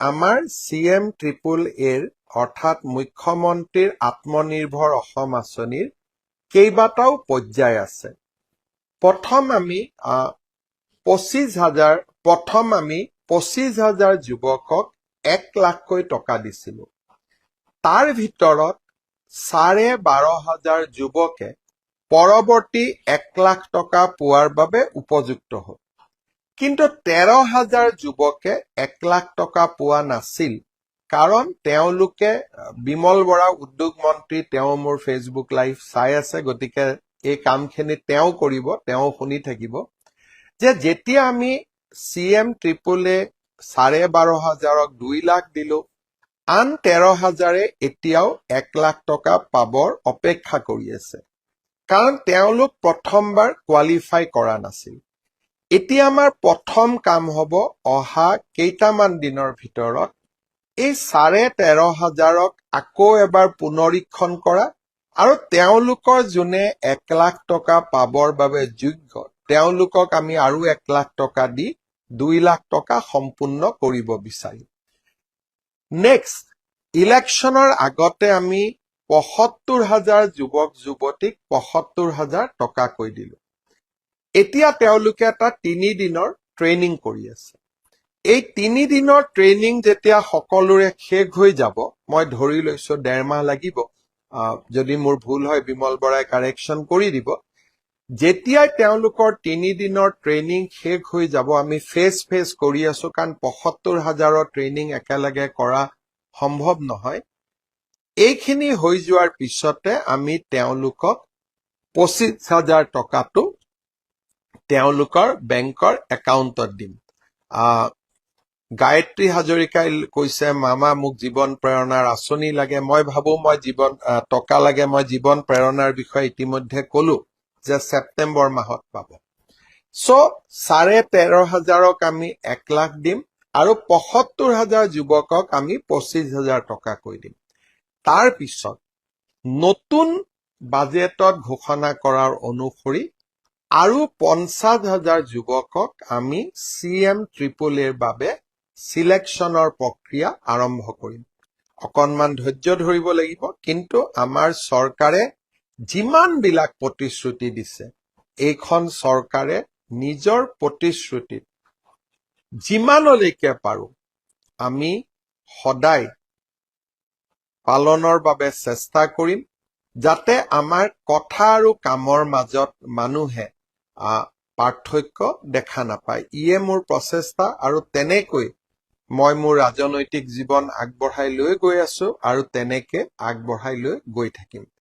আমাৰ CM triple এৰ অৰ্থাৎ মুখ্যমন্ত্ৰীৰ আত্মনিৰ্ভৰ অসম আঁচনিৰ কেইবাটাও পৰ্যায় আছে। প্ৰথম আমি 25,000 যুৱকক 1 লাখকৈ টকা দিছিলো। তাৰ ভিতৰত 12,500 যুৱকে পৰৱৰ্তী 1 লাখ টকা পোৱাৰ বাবে উপযুক্ত হ'ল। কিন্তু 13,000 যুৱকে 1 লাখ টকা পোৱা নাছিল, কাৰণ তেওঁলোকে বিমল বৰা উদ্যোগ মন্ত্ৰী তেওঁ মোৰ ফেচবুক লাইভ চাই আছে, গতিকে এই কামখিনি তেওঁ কৰিব, তেওঁ শুনি থাকিব যে যেতিয়া আমি CM ট্ৰিপল এ 12,500ক 2 লাখ দিলো, আন 13,000 এতিয়াও 1 লাখ টকা পাবৰ অপেক্ষা কৰি আছে, কাৰণ তেওঁলোক প্ৰথমবাৰ কোৱালিফাই কৰা নাছিল। এতিয়া আমাৰ প্ৰথম কাম হ'ব অহা কেইটামান দিনৰ ভিতৰত এই 13,500ক আকৌ এবাৰ পুনৰীক্ষণ কৰা আৰু তেওঁলোকৰ যোনে 1 লাখ টকা পাবৰ বাবে যোগ্য তেওঁলোকক আমি আৰু 1 লাখ টকা দি 2 লাখ টকা সম্পূৰ্ণ কৰিব বিচাৰিম। নেক্সট, ইলেকশ্যনৰ আগতে আমি 75,000 যুৱক যুৱতীক 75,000 টকাকৈ দিলো। এতিয়া তেওঁলোকে এটা 3 দিনৰ ট্ৰেইনিং কৰি আছে। এই 3 দিনৰ ট্ৰেইনিং যেতিয়া সকলোৰে শেষ হৈ যাব, মই ধৰি লৈছো 1.5 মাহ লাগিব, যদি মোৰ ভুল হয় বিমল বৰাই কাৰেকশ্যন কৰি দিব। যেতিয়াই তেওঁলোকৰ 3 দিনৰ ট্ৰেইনিং শেষ হৈ যাব, আমি ফেজ কৰি আছো, কাৰণ 75,000ৰ ট্ৰেইনিং একেলগে কৰা সম্ভৱ নহয়। এইখিনি হৈ যোৱাৰ পিছতে আমি তেওঁলোকক 25,000 টকাটো তেওঁলোকৰ বেংকৰ একাউণ্টত দিম। গায়ত্ৰী হাজৰিকাই কৈছে, মামা মোক জীৱন প্ৰেৰণাৰ আঁচনি লাগে। মই ভাবো মই টকা লাগে, মই জীৱন প্ৰেৰণাৰ বিষয়ে ইতিমধ্যে কলো যে ছেপ্টেম্বৰ মাহত পাব। চ' 13,500ক আমি 1 লাখ দিম আৰু 75,000 যুৱকক আমি 25,000 টকাকৈ দিম। তাৰ পিছত নতুন বাজেটত ঘোষণা কৰাৰ অনুসৰি আৰু 50,000 যুৱকক আমি CM ট্ৰিপল এৰ বাবে সিলেকশ্যনৰ প্ৰক্ৰিয়া আৰম্ভ কৰিম। অকণমান ধৈৰ্য ধৰিব লাগিব, কিন্তু আমাৰ চৰকাৰে যিমানবিলাক প্ৰতিশ্ৰুতি দিছে, এইখন চৰকাৰে নিজৰ প্ৰতিশ্ৰুতিত যিমানলৈকে পাৰো আমি সদায় পালনৰ বাবে চেষ্টা কৰিম, যাতে আমাৰ কথা আৰু কামৰ মাজত মানুহে পাৰ্থক্য দেখা নাপায়। ইয়ে মোৰ প্ৰচেষ্টা আৰু তেনেকৈ মই মোৰ ৰাজনৈতিক জীৱন আগবঢ়াই লৈ গৈ আছো আৰু তেনেকে আগবঢ়াই লৈ গৈ থাকিম।